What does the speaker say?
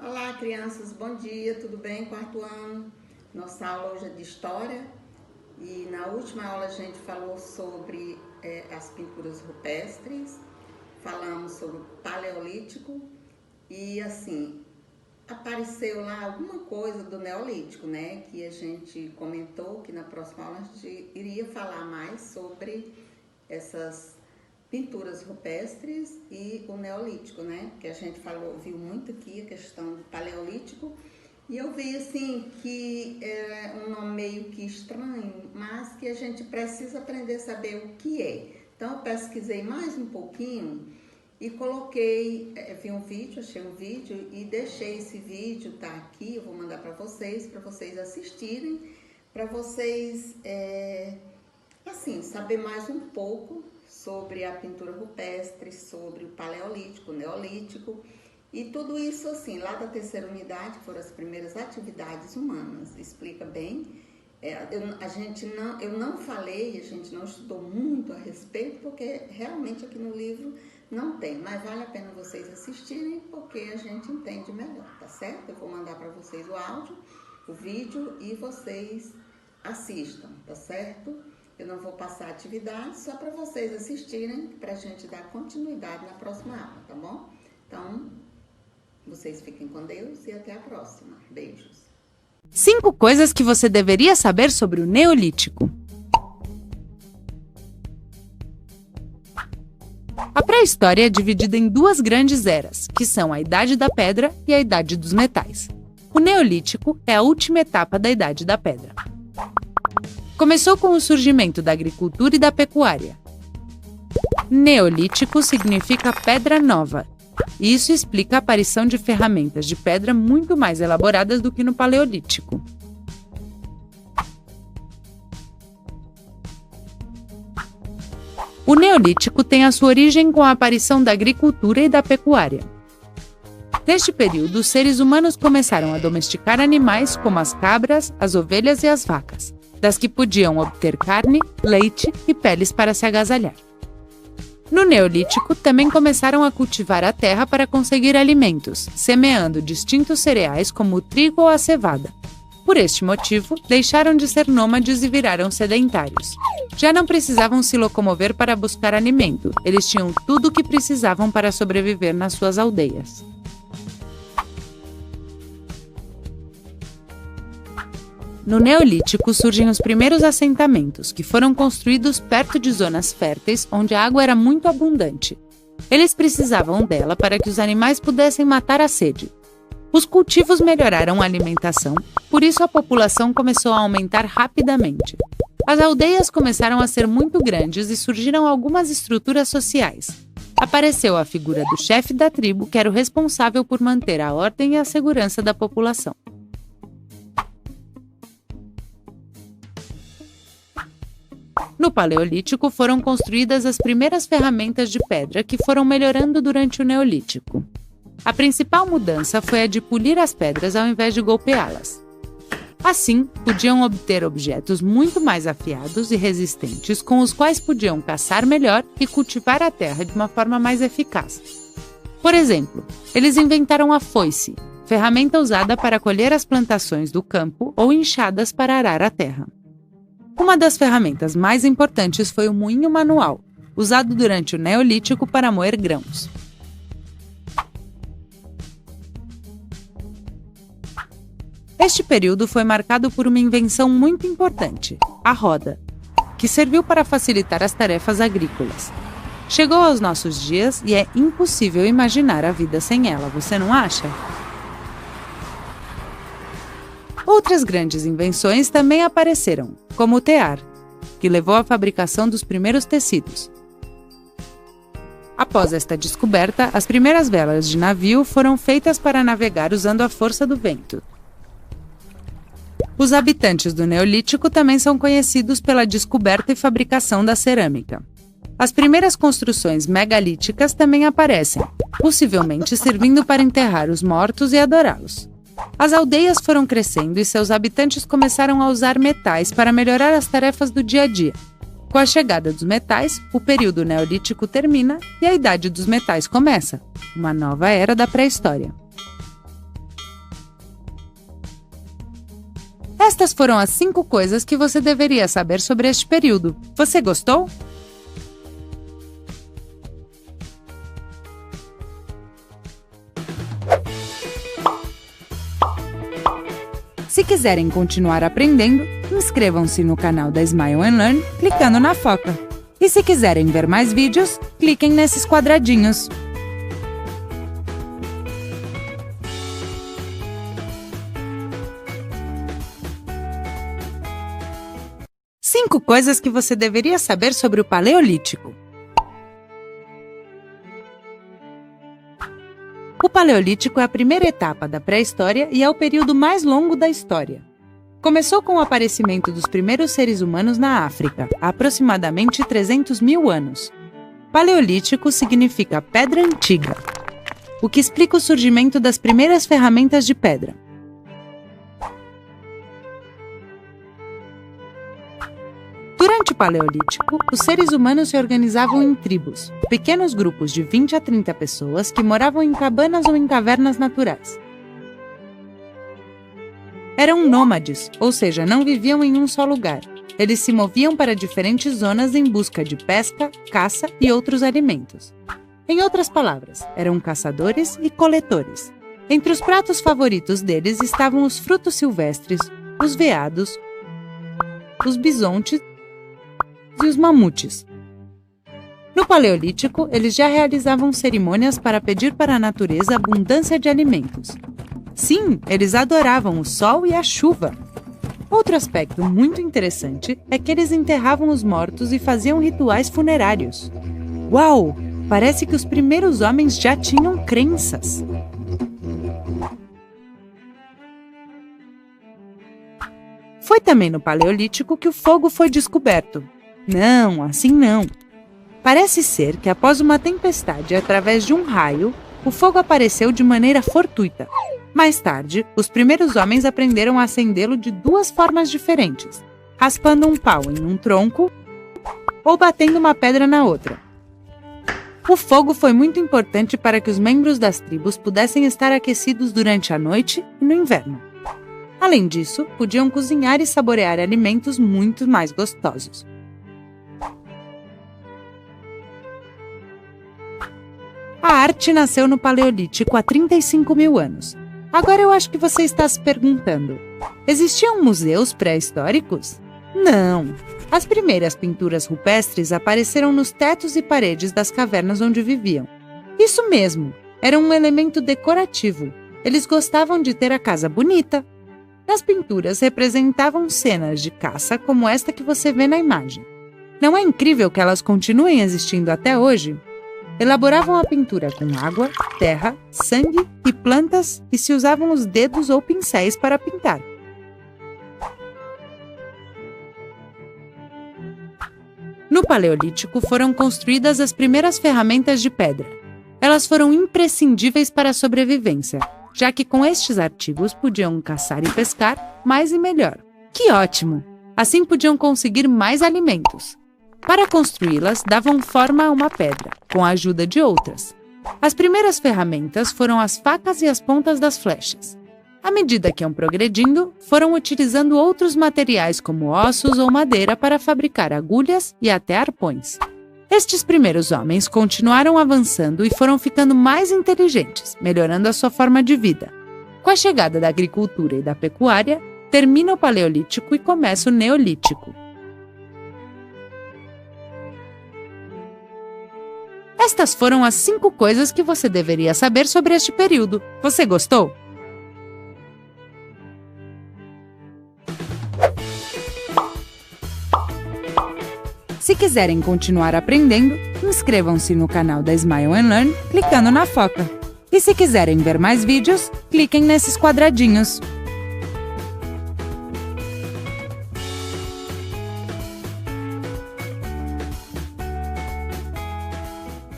Olá, crianças, bom dia, tudo bem? Quarto ano, nossa aula hoje é de História e na última aula a gente falou sobre as pinturas rupestres, falamos sobre o Paleolítico e assim, apareceu lá alguma coisa do Neolítico, né? Que a gente comentou que na próxima aula a gente iria falar mais sobre essas pinturas rupestres e o Neolítico, né? Que a gente viu muito aqui a questão do Paleolítico e eu vi assim que é um nome meio que estranho, mas que a gente precisa aprender a saber o que é. Então eu pesquisei mais um pouquinho e coloquei, vi um vídeo, achei um vídeo e deixei esse vídeo, tá aqui, eu vou mandar para vocês assistirem, para vocês assim, saber mais um pouco sobre a pintura rupestre, sobre o Paleolítico, o Neolítico e tudo isso assim, lá da terceira unidade, que foram as primeiras atividades humanas, explica bem. Eu não falei, a gente não estudou muito a respeito, porque realmente aqui no livro não tem, mas vale a pena vocês assistirem, porque a gente entende melhor, tá certo? Eu vou mandar para vocês o áudio, o vídeo e vocês assistam, tá certo? Eu não vou passar a atividade, só para vocês assistirem, para a gente dar continuidade na próxima aula, tá bom? Então, vocês fiquem com Deus e até a próxima. Beijos. 5 coisas que você deveria saber sobre o Neolítico. A pré-história é dividida em 2 grandes eras, que são a Idade da Pedra e a Idade dos Metais. O Neolítico é a última etapa da Idade da Pedra. Começou com o surgimento da agricultura e da pecuária. Neolítico significa pedra nova, e isso explica a aparição de ferramentas de pedra muito mais elaboradas do que no Paleolítico. O Neolítico tem a sua origem com a aparição da agricultura e da pecuária. Neste período, os seres humanos começaram a domesticar animais como as cabras, as ovelhas e as vacas, das que podiam obter carne, leite e peles para se agasalhar. No Neolítico, também começaram a cultivar a terra para conseguir alimentos, semeando distintos cereais como o trigo ou a cevada. Por este motivo, deixaram de ser nômades e viraram sedentários. Já não precisavam se locomover para buscar alimento, eles tinham tudo o que precisavam para sobreviver nas suas aldeias. No Neolítico surgem os primeiros assentamentos, que foram construídos perto de zonas férteis onde a água era muito abundante. Eles precisavam dela para que os animais pudessem matar a sede. Os cultivos melhoraram a alimentação, por isso a população começou a aumentar rapidamente. As aldeias começaram a ser muito grandes e surgiram algumas estruturas sociais. Apareceu a figura do chefe da tribo, que era o responsável por manter a ordem e a segurança da população. No Paleolítico foram construídas as primeiras ferramentas de pedra que foram melhorando durante o Neolítico. A principal mudança foi a de polir as pedras ao invés de golpeá-las. Assim, podiam obter objetos muito mais afiados e resistentes com os quais podiam caçar melhor e cultivar a terra de uma forma mais eficaz. Por exemplo, eles inventaram a foice, ferramenta usada para colher as plantações do campo ou enxadas para arar a terra. Uma das ferramentas mais importantes foi o moinho manual, usado durante o Neolítico para moer grãos. Este período foi marcado por uma invenção muito importante, a roda, que serviu para facilitar as tarefas agrícolas. Chegou aos nossos dias e é impossível imaginar a vida sem ela, você não acha? Outras grandes invenções também apareceram, como o tear, que levou à fabricação dos primeiros tecidos. Após esta descoberta, as primeiras velas de navio foram feitas para navegar usando a força do vento. Os habitantes do Neolítico também são conhecidos pela descoberta e fabricação da cerâmica. As primeiras construções megalíticas também aparecem, possivelmente servindo para enterrar os mortos e adorá-los. As aldeias foram crescendo e seus habitantes começaram a usar metais para melhorar as tarefas do dia a dia. Com a chegada dos metais, o período neolítico termina e a idade dos metais começa, uma nova era da pré-história. Estas foram as 5 coisas que você deveria saber sobre este período. Você gostou? Se quiserem continuar aprendendo, inscrevam-se no canal da Smile & Learn clicando na foca. E se quiserem ver mais vídeos, cliquem nesses quadradinhos. Cinco coisas que você deveria saber sobre o Paleolítico. O Paleolítico é a primeira etapa da pré-história e é o período mais longo da história. Começou com o aparecimento dos primeiros seres humanos na África, há aproximadamente 300 mil anos. Paleolítico significa pedra antiga, o que explica o surgimento das primeiras ferramentas de pedra. Durante o Paleolítico, os seres humanos se organizavam em tribos, pequenos grupos de 20 a 30 pessoas que moravam em cabanas ou em cavernas naturais. Eram nômades, ou seja, não viviam em um só lugar. Eles se moviam para diferentes zonas em busca de pesca, caça e outros alimentos. Em outras palavras, eram caçadores e coletores. Entre os pratos favoritos deles estavam os frutos silvestres, os veados, os bisontes e os mamutes. No Paleolítico, eles já realizavam cerimônias para pedir para a natureza abundância de alimentos. Sim, eles adoravam o sol e a chuva. Outro aspecto muito interessante é que eles enterravam os mortos e faziam rituais funerários. Uau! Parece que os primeiros homens já tinham crenças. Foi também no Paleolítico que o fogo foi descoberto. Não, assim não. Parece ser que após uma tempestade através de um raio, o fogo apareceu de maneira fortuita. Mais tarde, os primeiros homens aprenderam a acendê-lo de 2 formas diferentes, raspando um pau em um tronco ou batendo uma pedra na outra. O fogo foi muito importante para que os membros das tribos pudessem estar aquecidos durante a noite e no inverno. Além disso, podiam cozinhar e saborear alimentos muito mais gostosos. A arte nasceu no Paleolítico há 35 mil anos. Agora eu acho que você está se perguntando: existiam museus pré-históricos? Não! As primeiras pinturas rupestres apareceram nos tetos e paredes das cavernas onde viviam. Isso mesmo! Era um elemento decorativo. Eles gostavam de ter a casa bonita. As pinturas representavam cenas de caça como esta que você vê na imagem. Não é incrível que elas continuem existindo até hoje? Elaboravam a pintura com água, terra, sangue e plantas e se usavam os dedos ou pincéis para pintar. No Paleolítico foram construídas as primeiras ferramentas de pedra. Elas foram imprescindíveis para a sobrevivência, já que com estes artigos podiam caçar e pescar mais e melhor. Que ótimo! Assim podiam conseguir mais alimentos. Para construí-las, davam forma a uma pedra, com a ajuda de outras. As primeiras ferramentas foram as facas e as pontas das flechas. À medida que iam progredindo, foram utilizando outros materiais como ossos ou madeira para fabricar agulhas e até arpões. Estes primeiros homens continuaram avançando e foram ficando mais inteligentes, melhorando a sua forma de vida. Com a chegada da agricultura e da pecuária, termina o Paleolítico e começa o Neolítico. Estas foram as 5 coisas que você deveria saber sobre este período. Você gostou? Se quiserem continuar aprendendo, inscrevam-se no canal da Smile & Learn clicando na foca. E se quiserem ver mais vídeos, cliquem nesses quadradinhos.